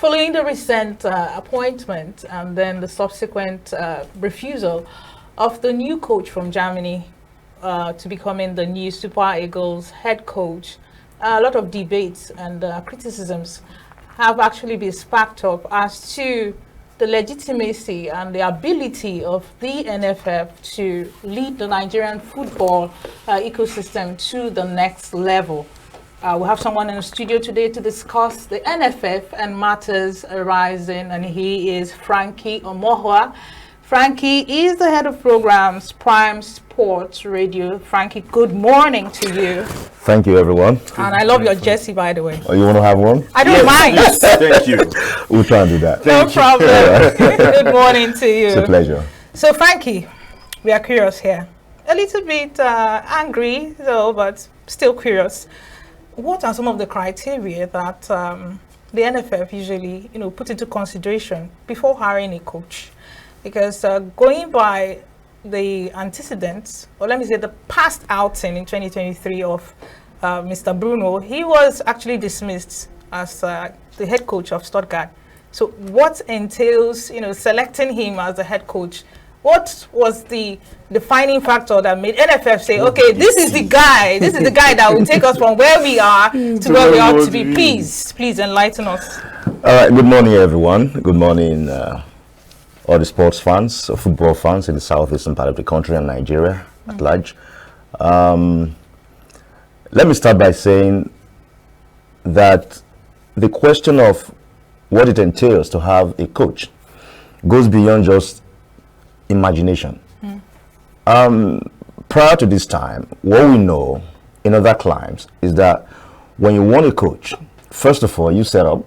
Following the recent appointment and then the subsequent refusal of the new coach from Germany to becoming the new Super Eagles head coach, a lot of debates and criticisms have actually been sparked up as to the legitimacy and the ability of the NFF to lead the Nigerian football ecosystem to the next level. We have someone in the studio today to discuss the NFF and matters arising, and he is Frankie Omohua. Frankie is the head of programs, Prime Sports Radio. Frankie, good morning to you. Thank you, everyone. And I love your jersey, by the way. Oh, you want to have one? I don't mind. Yes, thank you. We'll try and do that. No problem. Good morning to you. It's a pleasure. So, Frankie, we are curious here. A little bit angry, though, but still curious. What are some of the criteria that the NFF usually, put into consideration before hiring a coach? Because going by the antecedents, or let me say the past outing in 2023 of Mr. Bruno, he was actually dismissed as the head coach of Stuttgart. So what entails, selecting him as the head coach? What was the defining factor that made NFF say, okay, this is the guy that will take us from where we are to where we ought to be? Please enlighten us. All right, good morning, everyone. Good morning, all the sports fans, football fans in the southeastern part of the country and Nigeria at large. Let me start by saying that the question of what it entails to have a coach goes beyond just imagination. Prior to this time, what we know in other climes is that when you want a coach, first of all, you set up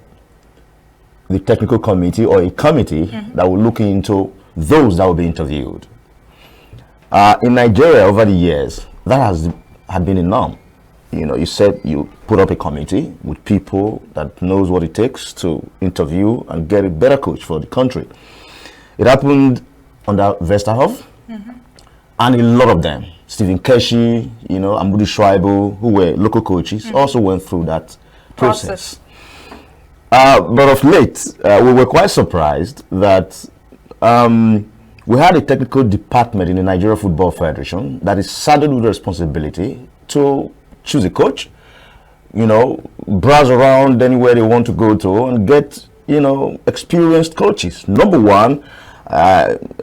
the technical committee or a committee that will look into those that will be interviewed. In Nigeria over the years, that had been a norm. You said you put up a committee with people that knows what it takes to interview and get a better coach for the country. It happened under Vesterhoff, and a lot of them, Stephen Keshi, Ambudi Schweibel, who were local coaches, also went through that process. But of late, we were quite surprised that we had a technical department in the Nigeria Football Federation that is saddled with the responsibility to choose a coach, browse around anywhere they want to go to and get, experienced coaches. Number one,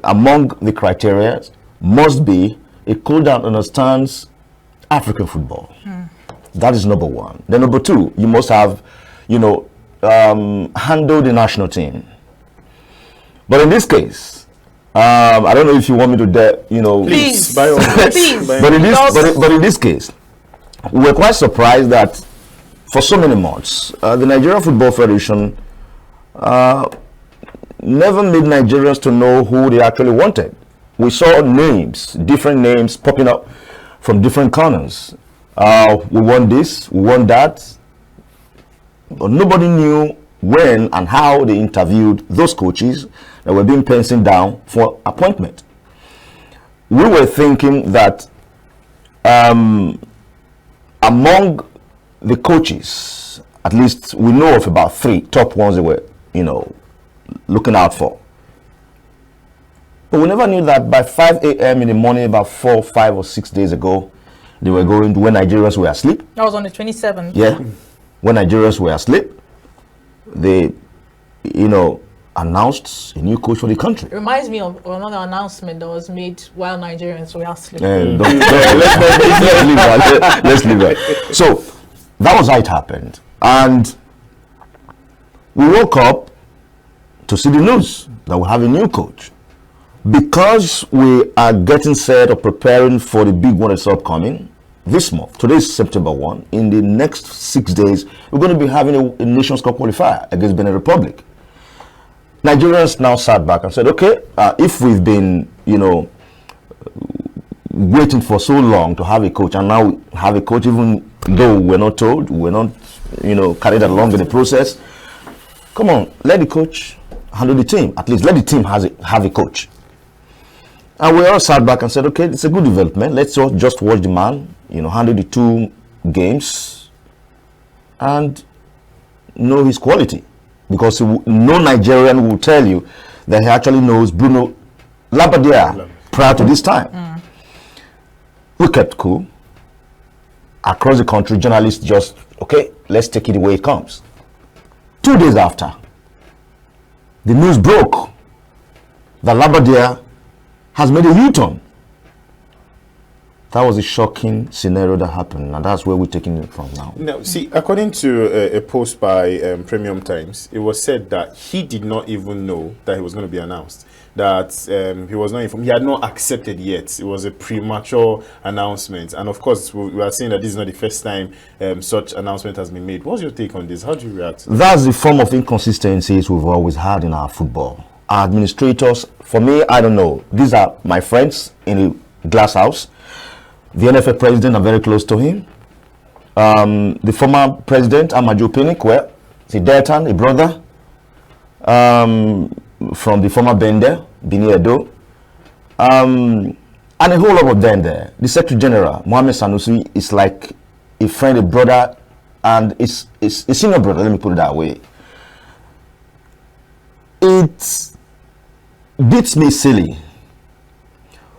among the criteria must be a coach that understands African football. That is number one. Then number two, you must have, handle the national team. But in this case, I don't know if you want me to, Please. Please. But in this case, we're quite surprised that for so many months, the Nigeria Football Federation never made Nigerians to know who they actually wanted. We saw different names popping up from different corners. We want this, we want that. But nobody knew when and how they interviewed those coaches that were being penciled down for appointment. We were thinking that among the coaches, at least we know of about 3 top ones they were, looking out for. But we never knew that by 5 a.m. in the morning, about 4, 5, or 6 days ago, they were going to when Nigerians were asleep. That was on the 27th. Yeah. When Nigerians were asleep, they, announced a new coach for the country. It reminds me of another announcement that was made while Nigerians were asleep. Let's leave that. So that was how it happened. And we woke up to see the news that we have a new coach. Because we are getting set or preparing for the big one that's upcoming this month. Today is September 1. In the next 6 days, we're going to be having a Nations Cup qualifier against Benin Republic. Nigerians now sat back and said, okay, if we've been, waiting for so long to have a coach, and now we have a coach, even though we're not told, we're not, carried along in the process. Come on, let the coach handle the team. At least let the team have a coach. And we all sat back and said, okay, it's a good development. Let's just watch the man, handle the 2 games and know his quality. because no Nigerian will tell you that he actually knows Bruno Labbadia prior to this time. We kept cool. Across the country, journalists just, okay, let's take it the way it comes. 2 days after, the news broke that Labbadia has made a U-turn. That was a shocking scenario that happened, and that's where we're taking it from now. Now, see, according to a post by Premium Times, it was said that he did not even know that he was going to be announced. That he was not informed. He had not accepted yet. It was a premature announcement. And of course, we are saying that this is not the first time such announcement has been made. What's your take on this? How do you react? That's the form of inconsistencies we've always had in our football. Our administrators, for me, I don't know. These are my friends in the glass house. The NFF president, I'm very close to him. The former president, Amaju Pinnick, it's a Deltan, a brother from the former Bende, Bini Edo, and a whole lot of them there. The Secretary General, Mohammed Sanusi, is like a friend, a brother, and it's a senior brother, let me put it that way. It beats me silly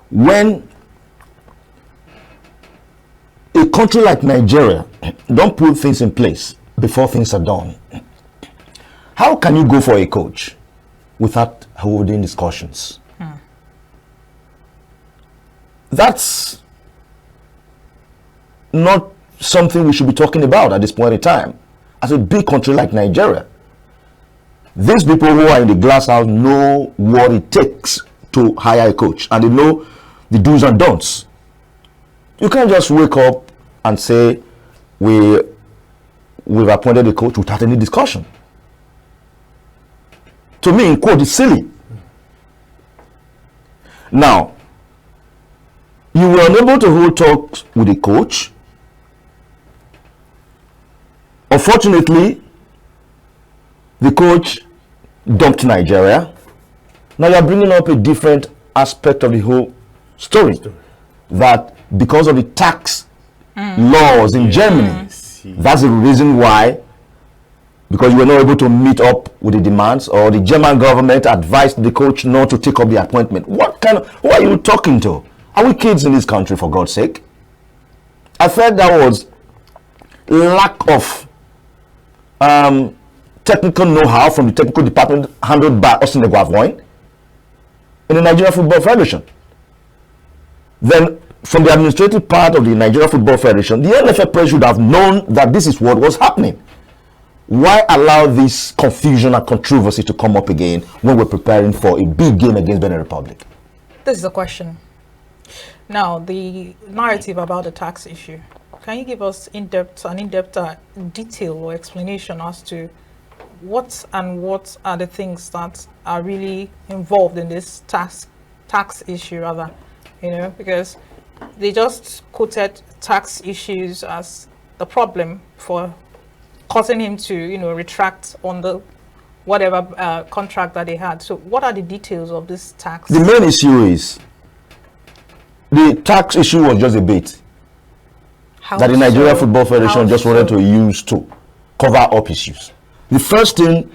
when a country like Nigeria don't put things in place before things are done. How can you go for a coach without holding discussions? That's not something we should be talking about at this point in time. As a big country like Nigeria, these people who are in the glass house know what it takes to hire a coach, and they know the do's and don'ts. You can't just wake up and say we've appointed a coach without any discussion. To me, in quote, it's silly. Now, you were unable to hold talks with the coach. Unfortunately, the coach dumped Nigeria. Now you're bringing up a different aspect of the whole story. That because of the tax laws in Germany, that's the reason why, because you were not able to meet up with the demands, or the German government advised the coach not to take up the appointment. Who are you talking to? Are we kids in this country, for God's sake? I felt that was lack of technical know-how from the technical department handled by Austin Egwavoin in the Nigerian Football Federation. Then, from the administrative part of the Nigerian Football Federation, the NFF president should have known that this is what was happening. Why allow this confusion and controversy to come up again when we're preparing for a big game against Benin Republic? This is the question. Now, the narrative about the tax issue. Can you give us an in-depth detail or explanation as to what are the things that are really involved in this tax issue, rather? You know, because they just quoted tax issues as the problem for causing him to, retract on the whatever contract that they had. So what are the details of this tax? The main issue is the tax issue was just a bait that the Nigerian Football Federation just wanted to use to cover up issues. The first thing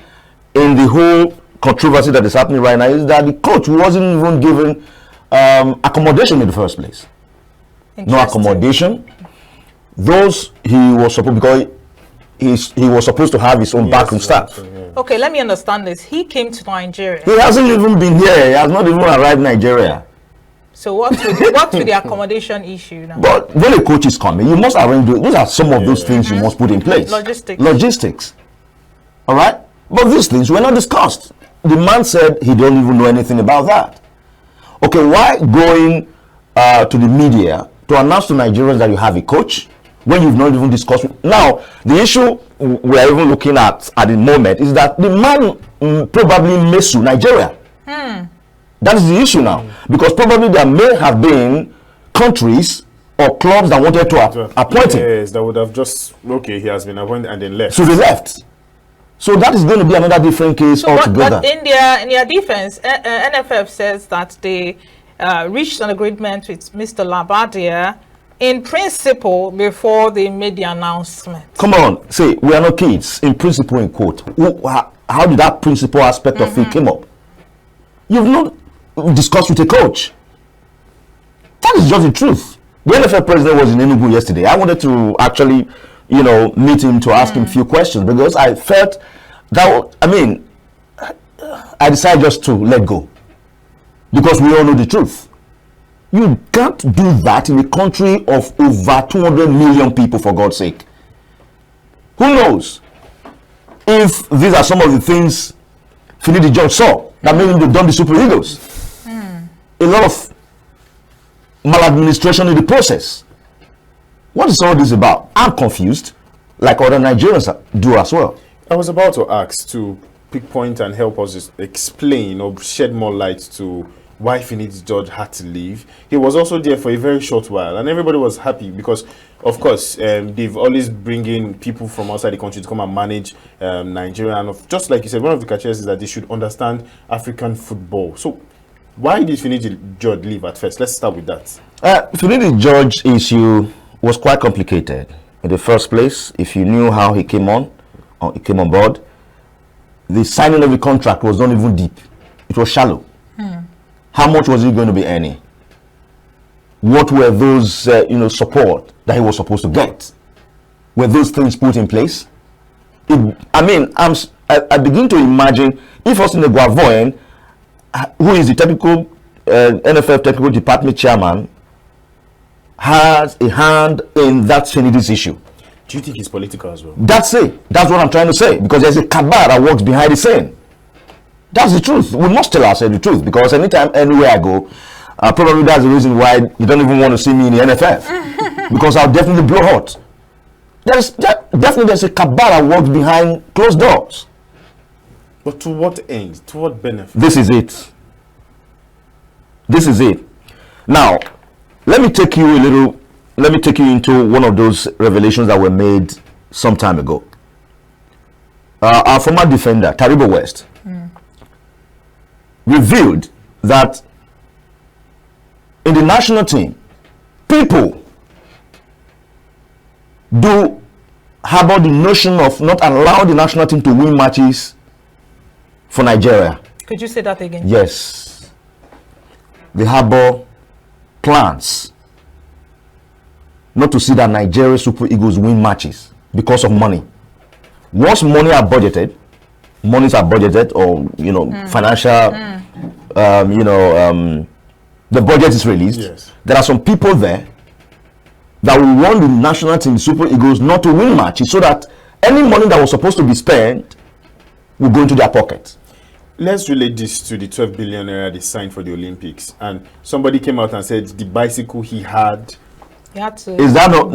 in the whole controversy that is happening right now is that the coach wasn't even given accommodation in the first place. No accommodation. Those he was supposed, because he was supposed to have his own backroom staff. Okay, let me understand this. He came to Nigeria. He hasn't even been here. He has not even arrived in Nigeria. So what's with the accommodation issue now? But when a coach is coming, you must arrange. Those are some of those things you must put in place. Logistics. All right. But these things were not discussed. The man said he don't even know anything about that. Okay, why going to the media to announce to Nigerians that you have a coach when you've not even discussed? Now, the issue we are even looking at the moment is that the man probably may sue Nigeria. That is the issue now, because probably there may have been countries or clubs that wanted to appoint him. Yes, that would have just, okay, he has been appointed and then left. So they left. So that is going to be another different case altogether. But in their defense, NFF says that they reached an agreement with Mr. Labbadia in principle before they made the announcement. Come on, say we are not kids. In principle, in quote. how did that principal aspect of it came up? You've not discussed with a coach. That is just the truth. The NFL president was in Enugu yesterday. I wanted to actually, meet him to ask him a few questions because I felt that, I decided just to let go because we all know the truth. You can't do that in a country of over 200 million people, for God's sake. Who knows if these are some of the things Finidi George saw that made him done the Super Eagles. A lot of maladministration in the process. What is all this about? I'm confused, like other Nigerians do as well. I was about to ask to pick point and help us explain or shed more light to why Finidi George had to leave. He was also there for a very short while, and everybody was happy because, of course, they've always bring in people from outside the country to come and manage Nigeria. And just like you said, one of the criteria is that they should understand African football. So, why did Finidi George leave at first? Let's start with that. Finidi George issue was quite complicated. In the first place, if you knew how he came on board, the signing of the contract was not even deep. It was shallow. How much was he going to be earning? What were those, support that he was supposed to get? Were those things put in place? I begin to imagine if Austin Eguavoen, who is the technical NFF technical department chairman, has a hand in that Finidi's issue. Do you think it's political as well? That's it. That's what I'm trying to say. Because there's a cabal that works behind the scene. That's the truth. We must tell ourselves the truth. Because anytime, anywhere I go, probably that's the reason why you don't even want to see me in the NFF. Because I'll definitely blow hot. There's a cabal that works behind closed doors. But to what end? To what benefit? This is it. This is it. Now, let me take you into one of those revelations that were made some time ago. Our former defender, Taribo West, revealed that in the national team, people do harbor the notion of not allowing the national team to win matches for Nigeria. Could you say that again? Yes. They harbor plans not to see that Nigeria Super Eagles win matches because of money. Once monies are budgeted, or financial, the budget is released. Yes. There are some people there that will want the national team, Super Eagles, not to win matches, so that any money that was supposed to be spent will go into their pocket. Let's relate this to the 12 billion naira they signed for the Olympics, and somebody came out and said the bicycle he had. Is that not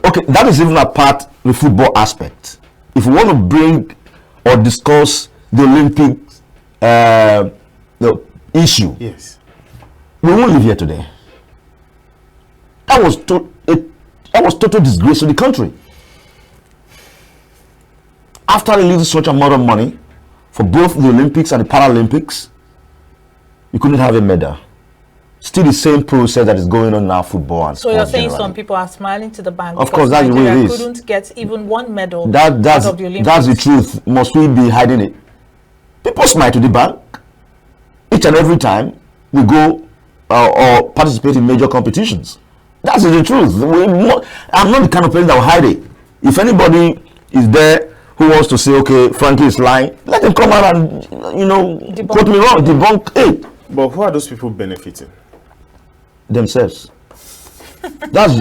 okay? That is even apart the football aspect. If we want to bring or discuss the Olympics issue, yes, we won't live here today. That was total disgrace to the country. After releasing such a amount of money for both the Olympics and the Paralympics, you couldn't have a medal. Still the same process that is going on now, football and so you're saying generally. Some people are smiling to the bank. Of course, that's the way it is. Couldn't get even one medal that's out of the Olympics. That's the truth. Must we be hiding it? People smile to the bank each and every time we go or participate in major competitions. That's the truth. I'm not the kind of person that will hide it. If anybody is there who wants to say, okay, Frankie is lying, let him come out and quote me wrong, debunk it. But who are those people benefiting? Themselves. That's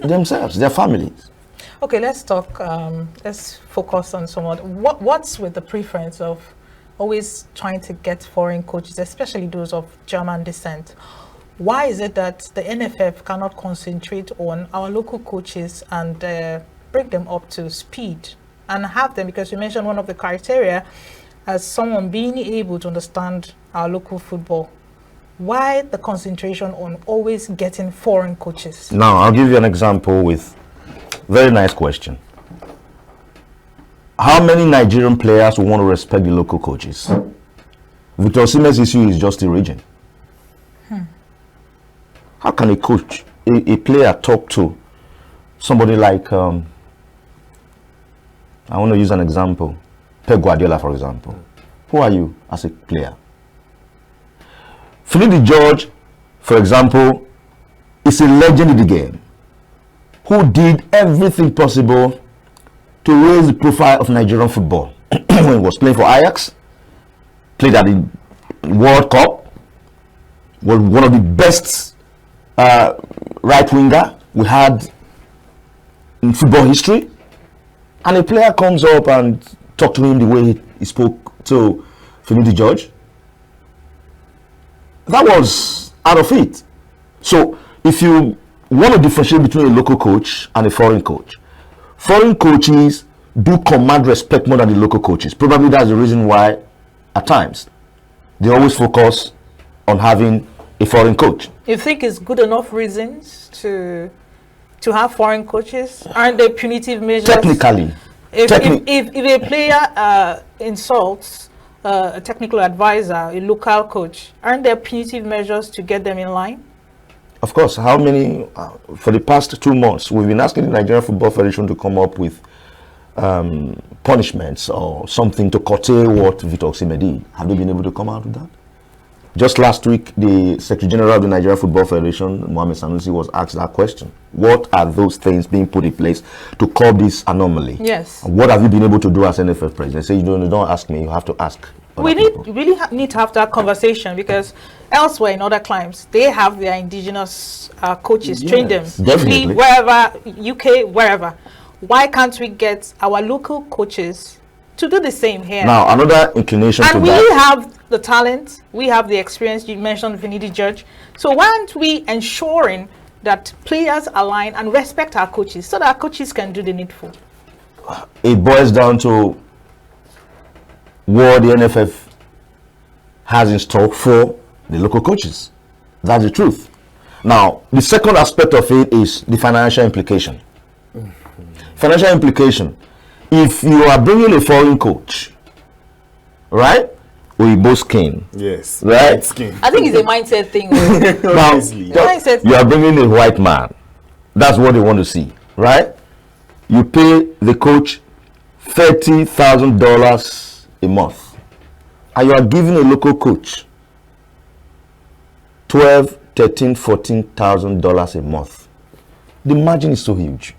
themselves, their families. Okay, let's talk. Let's focus on what's with the preference of always trying to get foreign coaches, especially those of German descent. Why is it that the NFF cannot concentrate on our local coaches and bring them up to speed and have them? Because you mentioned one of the criteria as someone being able to understand our local football. Why the concentration on always getting foreign coaches? Now, I'll give you an example with very nice question. How many Nigerian players will want to respect the local coaches? Victor Osimhen's issue is just the region. How can a coach, a player talk to somebody like, I want to use an example, Pep Guardiola, for example. Who are you as a player? Philippe George, for example, is a legend in the game who did everything possible to raise the profile of Nigerian football. When he was playing for Ajax, played at the World Cup, was one of the best right winger we had in football history. And a player comes up and talks to him the way he spoke to Philippe George. That was out of it. So if you want to differentiate between a local coach and a foreign coach coaches do command respect more than the local coaches. Probably that's the reason why at times they always focus on having a foreign coach. You think it's good enough reasons to have foreign coaches? Aren't there punitive measures? Technically. If a player insults a technical advisor, a local coach, aren't there punitive measures to get them in line? Of course. How many, for the past 2 months, we've been asking the Nigerian Football Federation to come up with punishments or something to curtail what Victor Osimhen did. Have they been able to come out with that? Just last week, the Secretary General of the Nigerian Football Federation, Mohammed Sanusi, was asked that question. What are those things being put in place to curb this anomaly? Yes. And what have you been able to do as NFF president? Say you don't ask me, you have to ask. We really need to have that conversation, because elsewhere in other climes, they have their indigenous coaches, train them. Definitely. Italy, wherever, UK, wherever. Why can't we get our local coaches to do the same here? Now, another inclination to and we that. have the talent, we have the experience. You mentioned Finidi George. So why aren't we ensuring that players align and respect our coaches so that our coaches can do the needful? It boils down to what the NFF has in store for the local coaches. That's the truth. Now, the second aspect of it is the financial implication. Financial implication. If you are bringing a foreign coach, right? Oyibo skin. Yes. Right? Skin. I think it's a mindset thing. Now, Mindset. you are bringing a white man. That's what they want to see, right? You pay the coach $30,000 a month, and you are giving a local coach $12,000, $13,000, $14,000 a month. The margin is so huge.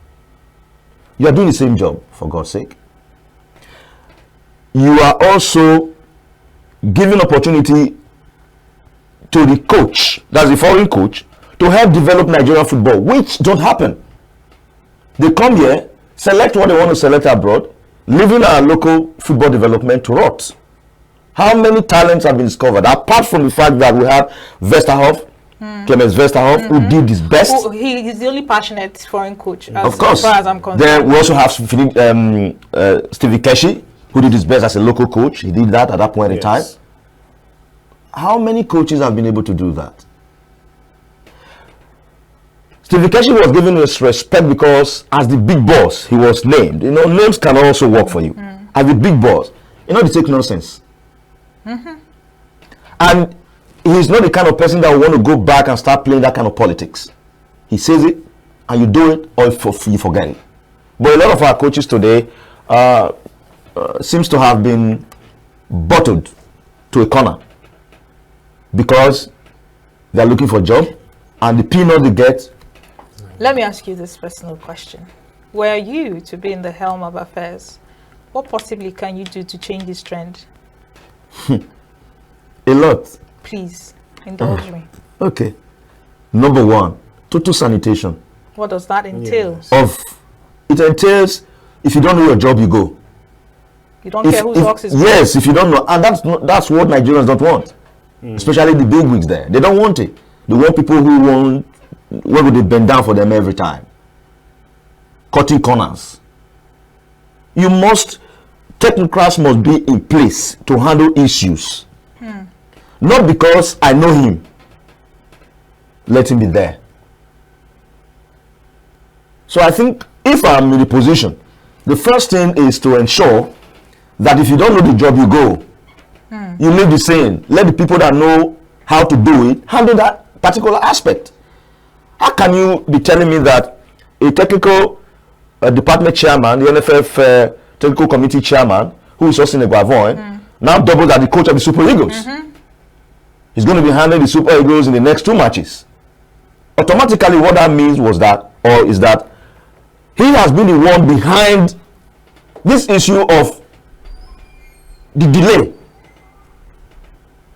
You are doing the same job, for God's sake. You are also giving opportunity to the coach, that's the foreign coach, to help develop Nigerian football, which don't happen. They come here, select what they want to select abroad, leaving our local football development to rot. How many talents have been discovered? Apart from the fact that we have Vesterhoff, Clemens Vesterhoff, who did his best. He's the only passionate foreign coach, Of course. as far as I'm concerned. Then we also have Stevie Keshi, who did his best as a local coach. He did that at that point in time. How many coaches have been able to do that? Stevie Keshi was given his respect because as the big boss, he was named. You know, names can also work for you. As the big boss, you know, they take nonsense. And he's not the kind of person that will want to go back and start playing that kind of politics. He says it, and you do it, or you forget it. But a lot of our coaches today seems to have been bottled to a corner because they're looking for a job, and the peanut they get. Let me ask you this personal question. Were you to be in the helm of affairs, what possibly can you do to change this trend? A lot. Please, indulge me. Okay. Number one, total sanitation. What does that entail? It entails, if you don't know your job, you go. You don't care whose ox is yes, if you don't know, and that's what Nigerians don't want, especially the big wigs there. They don't want it. They want people who want, where would they bend down for them every time? Cutting corners. Technocrats must be in place to handle issues. Not because I know him. Let him be there. So I think if I'm in the position, the first thing is to ensure that if you don't know the job, you go. You leave the same. Let the people that know how to do it handle that particular aspect. How can you be telling me that a technical department chairman, the NFF technical committee chairman, who is Austin Eguavoen, now doubles as the coach of the Super Eagles. He's going to be handling the Super Eagles in the next 2 matches. Automatically, what that means is that he has been the one behind this issue of the delay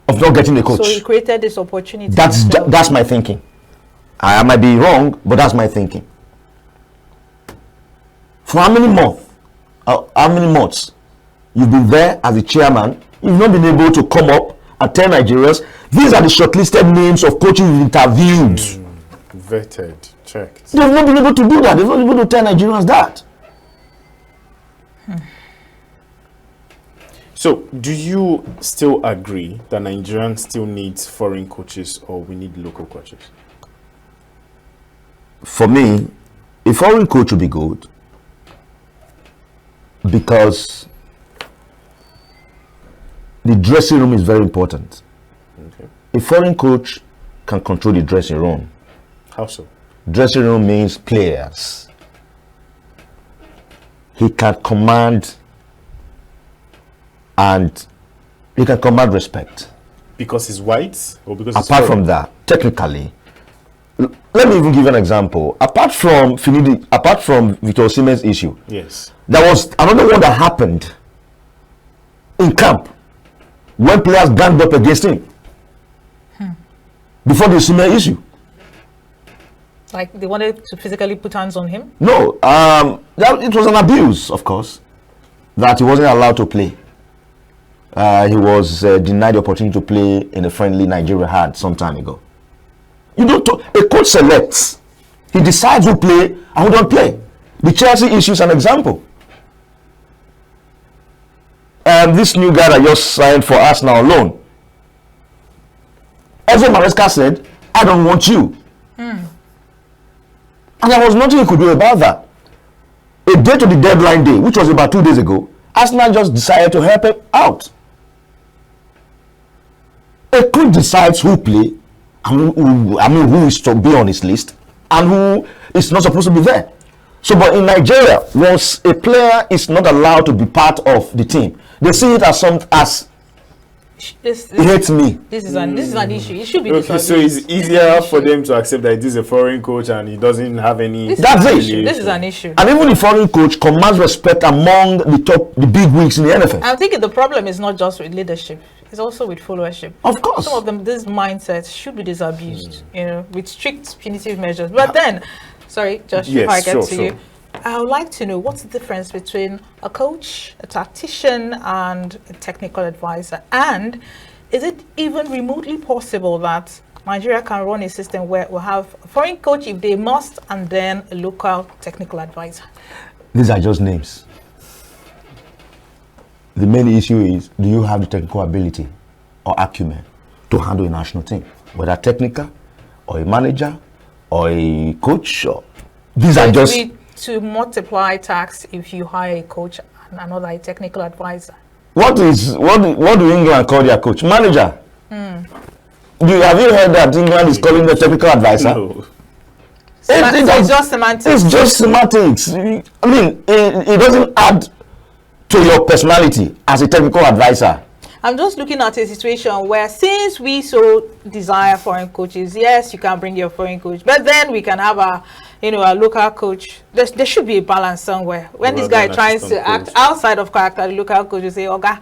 of not getting a coach. So he created this opportunity. That's my thinking. I might be wrong, but that's my thinking. For how many months you've been there as the chairman, you've not been able to come up and tell Nigerians, these are the shortlisted names of coaches you've interviewed. Vetted, checked. They've not been able to do that. They've not been able to tell Nigerians that. So, do you still agree that Nigerian still needs foreign coaches, or we need local coaches? For me, a foreign coach would be good because the dressing room is very important. Okay. A foreign coach can control the dressing room. How so? Dressing room means players. He can command respect. Because he's white, or because he's Apart foreign? from that, technically, let me even give an example. Apart from Victor Osimhen's issue, Yes. there was another one that happened in camp when players ganged up against him before the Osimhen issue. Like they wanted to physically put hands on him? No, it was an abuse, of course, that he wasn't allowed to play. He was denied the opportunity to play in a friendly Nigeria had some time ago. A coach selects. He decides who play and who don't play. The Chelsea issue is an example. This new guy that just signed for Arsenal alone, Enzo Maresca said, I don't want you. And there was nothing he could do about that. A day to the deadline day, which was about 2 days ago, Arsenal just decided to help him out. A coach decides who play, who is to be on his list, and who is not supposed to be there. So, but in Nigeria, once a player is not allowed to be part of the team, they see it as he hates me. This is an issue. It should be Okay, so it's easier for them to accept that this is a foreign coach and he doesn't have any. That's it. This is an issue. And even the foreign coach commands respect among the big wigs in the NFL. I'm thinking the problem is not just with leadership; it's also with followership. Of course. Some of them, this mindset should be disabused, with strict punitive measures. But then, sorry, Josh, Yes, before I get sure, to sure. you, I would like to know what's the difference between a coach, a tactician, and a technical advisor, and is it even remotely possible that Nigeria can run a system where we'll have a foreign coach if they must, and then a local technical advisor? These are just names. The main issue is, do you have the technical ability or acumen to handle a national team? Whether technical, or a manager, or a coach, these are just... To multiply tax if you hire a coach and another technical advisor. What do England call their coach? Manager. Have you heard that England is calling the technical advisor? No. It's just semantics. It's just semantics. I mean, it doesn't add to your personality as a technical advisor. I'm just looking at a situation where, since we so desire foreign coaches, yes, you can bring your foreign coach, but then we can have a local coach. There should be a balance somewhere. When this guy tries to act outside of character, the local coach will say, "Oga,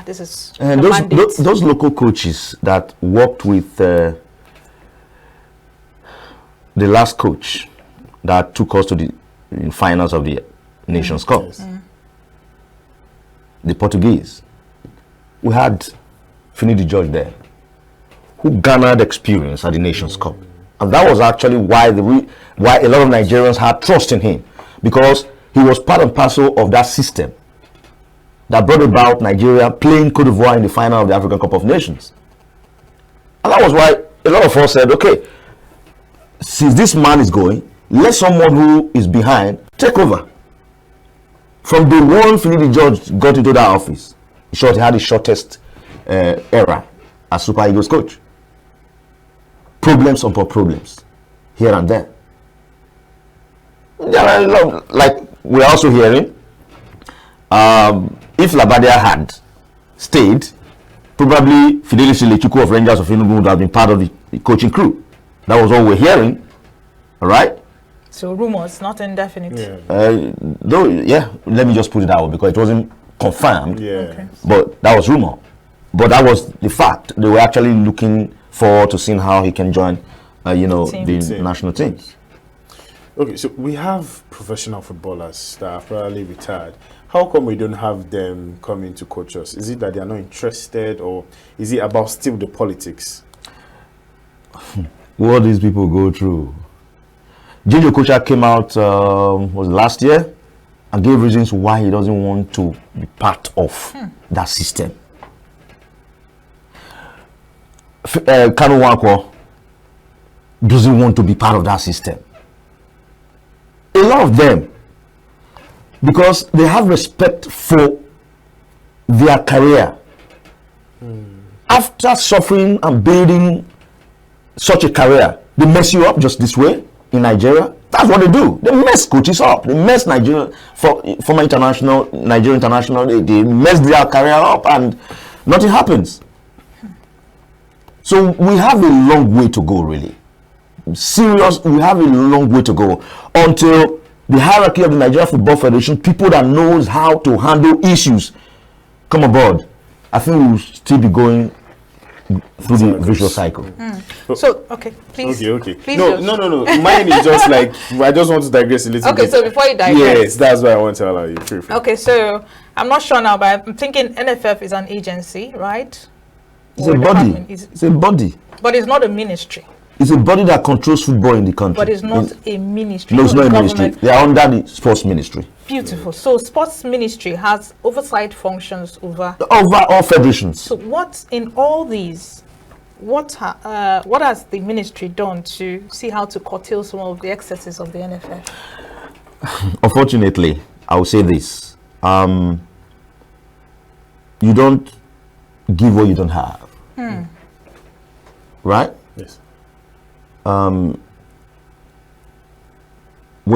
this is and those local coaches that worked with the last coach that took us to the finals of the Nations Cup, the Portuguese. We had Finidi George there, who garnered experience at the Nations Cup. And that was actually why a lot of Nigerians had trust in him, because he was part and parcel of that system that brought about Nigeria playing Cote d'Ivoire in the final of the African Cup of Nations. And that was why a lot of us said, okay, since this man is going, let someone who is behind take over. From the one Finidi George got into that office, he had the shortest era as Super Eagles coach. Problems upon problems, here and there. There are a lot, like we're also hearing, if Labadia had stayed, probably Fidelis Lechuku of Rangers of Enugu would have been part of the coaching crew. That was all we're hearing. All right. So rumors, not indefinite. Let me just put it that way because it wasn't confirmed. Yeah. Okay. But that was rumor. But that was the fact. They were actually looking forward to seeing how he can join, the national team. Okay, so we have professional footballers that are probably retired. How come we don't have them coming to coach us? Is it that they are not interested, or is it about still the politics? What these people go through. Ginger Kocha came out was last year and gave reasons why he doesn't want to be part of that system. Kanu Wankwo doesn't want to be part of that system. A lot of them, because they have respect for their career. After suffering and building such a career, they mess you up just this way in Nigeria. That's what they do. They mess coaches up. They mess Nigeria, former Nigerian international, they mess their career up and nothing happens. So we have a long way to go, really. Serious, we have a long way to go until the hierarchy of the Nigeria Football Federation, people that knows how to handle issues, come aboard. I think we will still be going through the visual cycle. So, okay, please. Okay. Please No. Mine is just like, I just want to digress a little bit. Okay, so before you digress. Yes, that's why I want to allow you. Free. Okay, so I'm not sure now, but I'm thinking NFF is an agency, right? It's Or a body. department. It's a body. But it's not a ministry. It's a body that controls football in the country. But it's not a ministry. No, it's not a government. ministry. They are under the sports ministry. Beautiful. So sports ministry has oversight functions over all federations. So what in all these, what has the ministry done to see how to curtail some of the excesses of the NFF? Unfortunately, I will say this. You don't give what you don't have. Right? Yes. When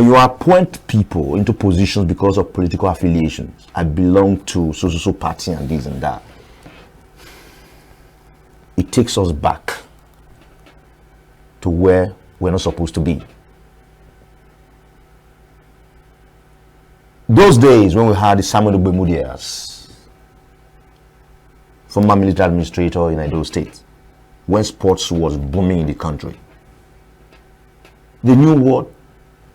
you appoint people into positions because of political affiliations, I belong to so party and this and that, it takes us back to where we're not supposed to be. Those days when we had the Samuel Ogbemudias, former military administrator in Edo State, when sports was booming in the country, they knew what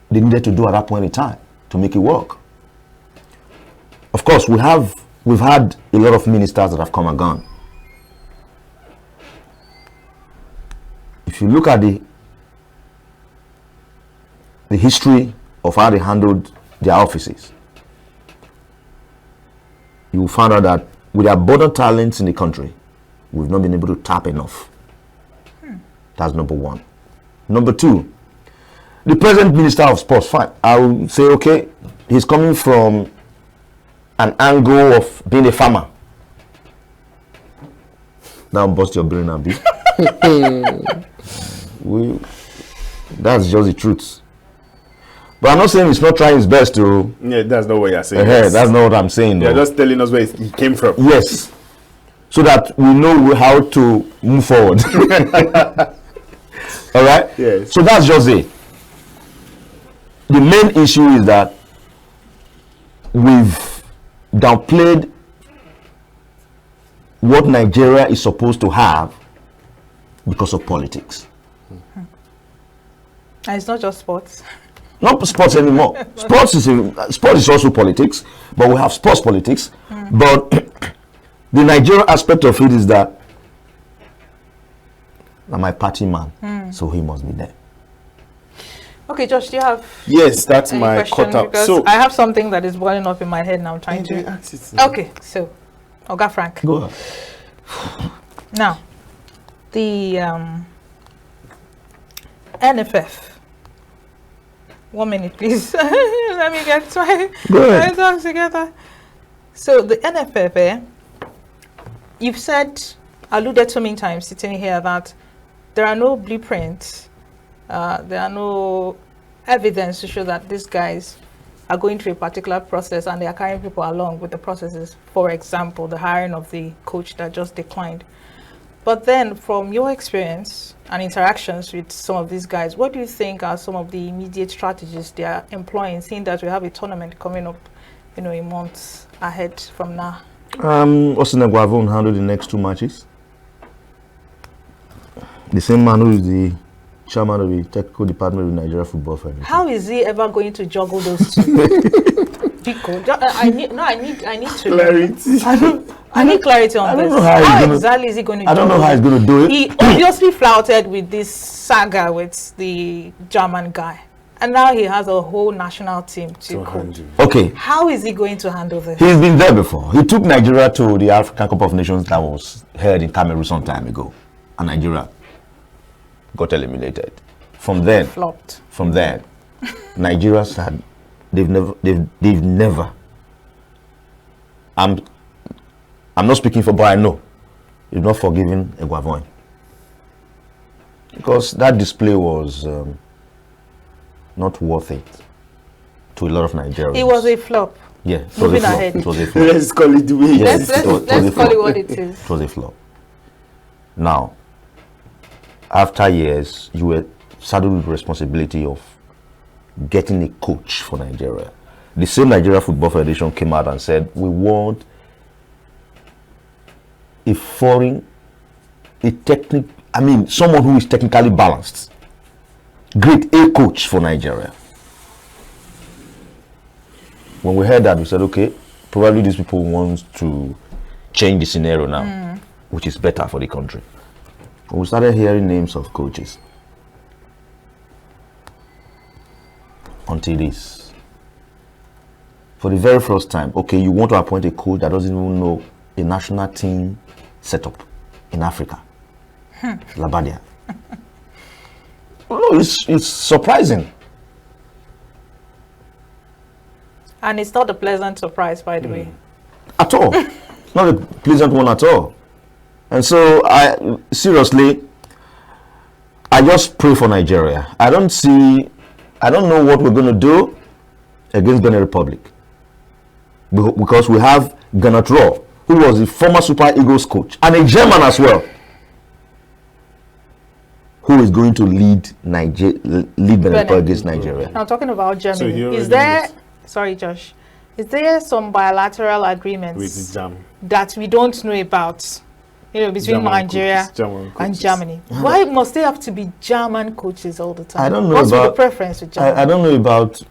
they needed to do at that point in time to make it work. Of course, we've had a lot of ministers that have come and gone. If you look at the history of how they handled their offices, you will find out that with the abundant talents in the country, we've not been able to tap enough. That's number one. Number two, the present Minister of Sports, fine. I will say, okay, he's coming from an angle of being a farmer. Now bust your brain and be. That's just the truth. But I'm not saying he's not trying his best to. Yeah, that's not what you're saying. That's not what I'm saying. You're though. just telling us where he came from. Yes. So that we know how to move forward. All right? Yes. So that's just it. The main issue is that we've downplayed what Nigeria is supposed to have because of politics. And it's not just sports. Not sports anymore. Sports is also politics, but we have sports politics. But the Nigerian aspect of it is that I'm my party man, so he must be there. Okay, Josh, do you have Yes, that's any my question? cut out. Because So I have something that is boiling up in my head now. I'm trying to. Okay, so Oga Frank. Go ahead. Now, the NFF. 1 minute, please. Let me get my thoughts together. So the NFF, you've alluded so many times sitting here that there are no blueprints, there are no evidence to show that these guys are going through a particular process and they are carrying people along with the processes. For example, the hiring of the coach that just declined. But then, from your experience and interactions with some of these guys, what do you think are some of the immediate strategies they are employing, seeing that we have a tournament coming up, a month ahead from now? Osinagwa won't handle the next 2 matches. The same man who is the chairman of the technical department of the Nigeria Football Federation. How is he ever going to juggle those two? I need to Clarity. I need clarity on this. How exactly is he going to do it? I don't know how he's going to do it. He obviously flouted with this saga with the German guy. And now he has a whole national team to coach. Okay. How is he going to handle this? He's been there before. He took Nigeria to the African Cup of Nations that was held in Cameroon some time ago. And Nigeria got eliminated. From then, flopped. From then, Nigeria said they've never. I'm not speaking for, but I know they've not forgiven Eguavoin because that display was not worth it to a lot of Nigerians. It was a flop. Yeah, it Moving was a flop. ahead. It was a flop. Let's call it the way. Yes, let's call it what it is. It was a flop. Now, after years, you were saddled with the responsibility of getting a coach for Nigeria. The same Nigeria Football Federation came out and said, we want someone who is technically balanced. Grade A coach for Nigeria. When we heard that, we said, okay, probably these people want to change the scenario now, which is better for the country. And we started hearing names of coaches. Until this. For the very first time, okay, you want to appoint a coach that doesn't even know a national team setup in Africa. Labadia. No, it's surprising. And it's not a pleasant surprise, by the way. At all. Not a pleasant one at all. And so, I just pray for Nigeria. I don't know what we're going to do against Benin Republic. Because we have Gernot Rohr, who was the former Super Eagles coach, and a German as well, who is going to lead Benin Republic against Nigeria. Now, talking about Germany, So is there, sorry Josh, is there some bilateral agreements with Jam that we don't know about, between German Nigeria coaches, and Germany? Why must they have to be German coaches all the time? I don't know What's about the preference with Germany? I don't know about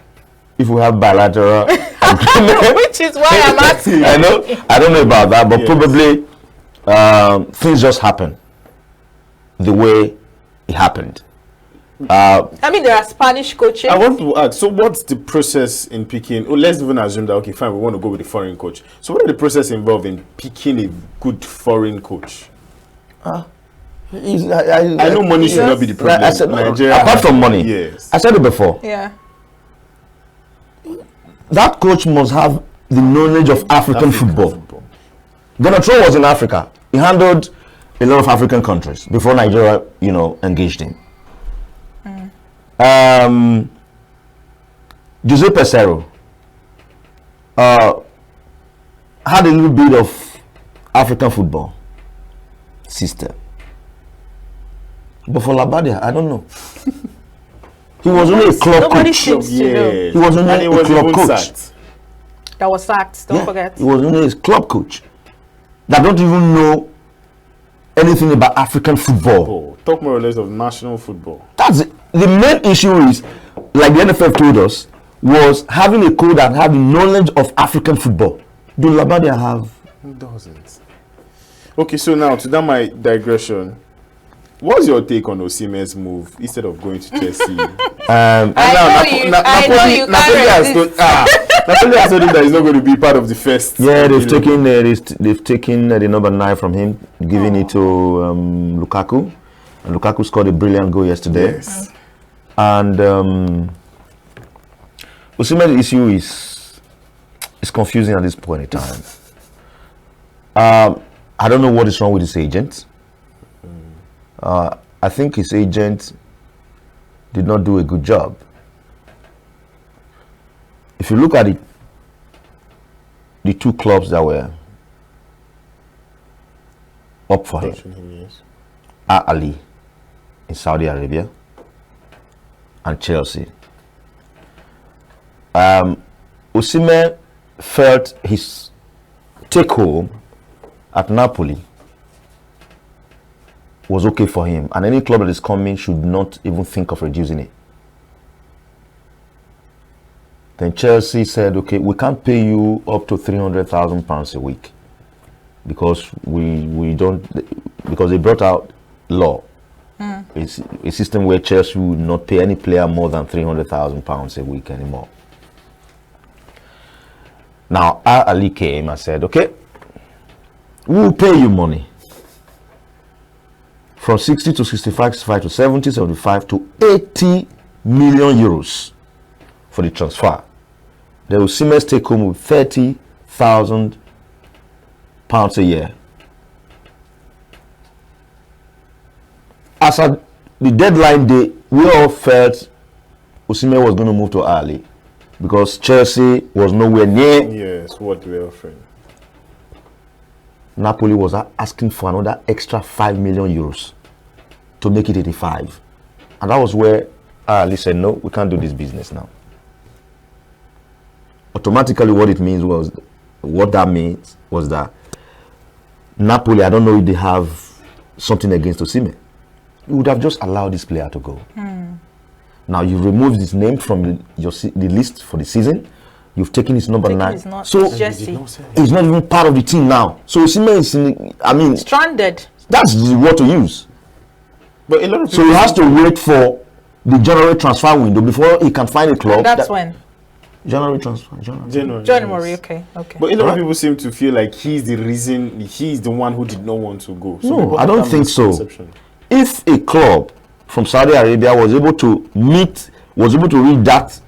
if we have bilateral agreement. Which is why I'm asking. I don't know about that, but Yes. probably things just happen the way it happened. I mean, there are Spanish coaches. I want to ask, so what's the process in picking, let's even assume that, okay, fine, we want to go with the foreign coach. So what are the process involved in picking a good foreign coach? I know money should not be the problem. I said, Nigeria apart from money, yes. I said it before, Yeah. that coach must have the knowledge of African football. Gernot Rohr was in Africa. He handled a lot of African countries before Nigeria, engaged him. Jose Pesero had a little bit of African football system, but for Labadia, I don't know. He was only a club Nobody coach. seems to know. He was only And he a was club even coach. sacked. That was sacked, don't forget. He was only a club coach that don't even know anything about African football. Oh, talk more or less of national football. That's it. The main issue is, like the NFF told us, was having a coach that had the knowledge of African football. Do Labadia have? Who doesn't? Okay, so now to that my digression, what's your take on Osimhen's move instead of going to Chelsea? I know you can't resist. Napoli has told him that he's not going to be part of the first. Yeah, they've taken the number 9 from him, giving it to Lukaku, and Lukaku scored a brilliant goal yesterday. Yes. And Osimhen's issue is confusing at this point in time. I don't know what is wrong with his agent. I think his agent did not do a good job. if you look at it, the two clubs that were up for him, Yes. Al Ali in Saudi Arabia and Chelsea. Osimhen felt his take home at Napoli was okay for him, and any club that is coming should not even think of reducing it. Then Chelsea said, okay, we can't pay you up to £300,000 a week because we don't, because they brought out law. It's a system where Chelsea will not pay any player more than £300,000 a week anymore. Now Al Ali came and said, okay, we will pay you money from 60 to 65, 65 to 70, 75 to 80 million euros for the transfer. They will Siemens take home with £30,000 a year. As at the deadline day, we all felt Osimhen was going to move to Ali because Chelsea was nowhere near. Yes, what they were offering. Napoli was asking for another extra 5 million euros to make it 85. And that was where Ali said, no, we can't do this business now. Automatically what that means was that Napoli, I don't know if they have something against Osimhen. You would have just allowed this player to go. Now you removed his name from the list for the season. You've taken his number 9. So he's not even part of the team now. So Osimhen is stranded. That's the word to use. But a lot of so he has to wait for the January transfer window before he can find a club. And that's when? January transfer. January, yes. Okay. But a lot of people seem to feel like he's the reason, he's the one who did not want to go. So no, I don't think so. If a club from Saudi Arabia was able to reach that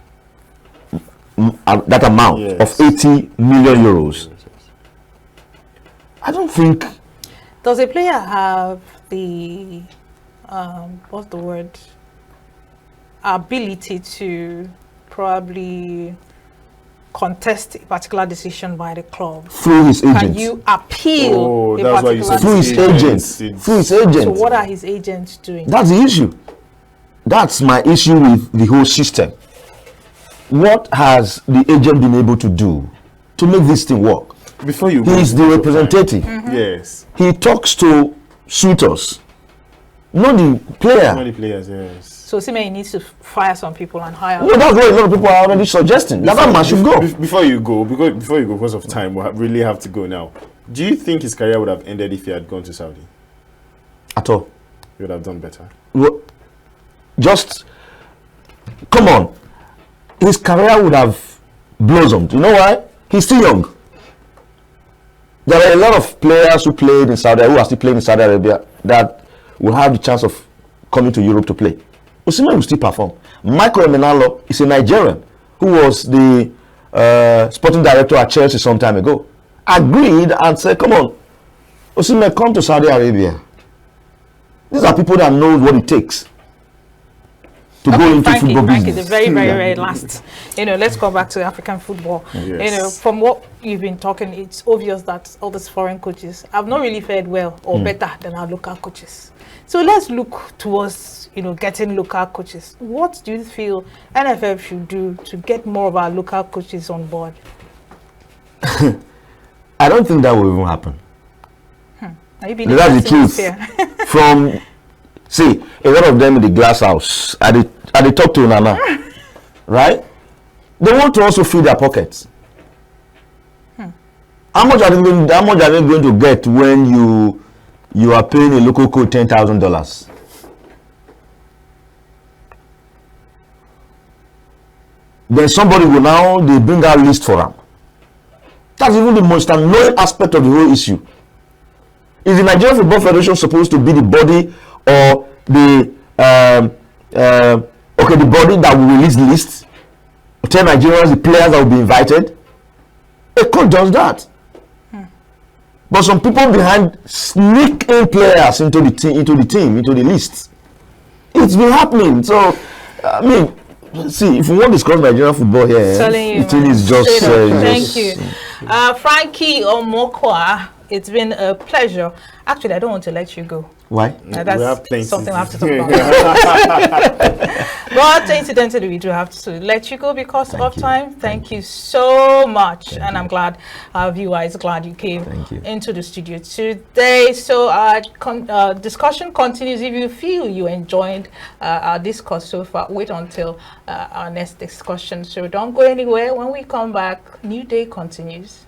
amount of 80 million euros, I don't think. Does a player have the what's the word? Ability to probably contest a particular decision by the club through his agent? Can you appeal that's why you said through his agent? Through his agent. So what are his agents doing? That's the issue. That's my issue with the whole system. What has the agent been able to do to make this thing work? Before you he is the representative. Yes. He talks to suitors, not the player. Not the players, yes. So Osimhen needs to fire some people and hire. No, that's what a lot of people are already suggesting. That man should go. Before you go, because of time, we really have to go now. Do you think his career would have ended if he had gone to Saudi? At all. He would have done better. Well, just come on. His career would have blossomed. You know why? He's still young. There are a lot of players who played in Saudi, who are still playing in Saudi Arabia, that will have the chance of coming to Europe to play. Osimhen will still perform. Michael Emenalo is a Nigerian who was the sporting director at Chelsea some time ago. Agreed and said, come on, Osimhen, come to Saudi Arabia. These are people that know what it takes to go into football business. The very last. Let's go back to African football. Yes. From what you've been talking, it's obvious that all these foreign coaches have not really fared well or better than our local coaches. So let's look towards, getting local coaches. What do you feel NFF should do to get more of our local coaches on board? I don't think that will even happen. That's the truth. From a lot of them in the glass house, they talk to Nana, right? They want to also fill their pockets. How much are they going to get when you are paying a local coach $10,000? Then somebody will they bring out a list for them. That's even the most annoying aspect of the whole issue. Is the Nigerian Football Federation supposed to be the body or the body that will release the list? Tell Nigerians the players that will be invited? A coach does that. But some people behind sneak in players into the list. It's been happening. So, See, if we want to discuss Nigerian football here, Telling you, the thing man. is just. Straight up. Thank just- you. Frankie Omokwa, it's been a pleasure. Actually, I don't want to let you go. Why? That's We have plenty something to I have to talk about. But incidentally, we do have to let you go because of you. time. Thank you so much. And I'm glad our viewer is glad you came Thank you. into the studio today. So our discussion continues. If you feel you enjoyed our discourse so far, wait until our next discussion. So don't go anywhere. When we come back, New Day continues.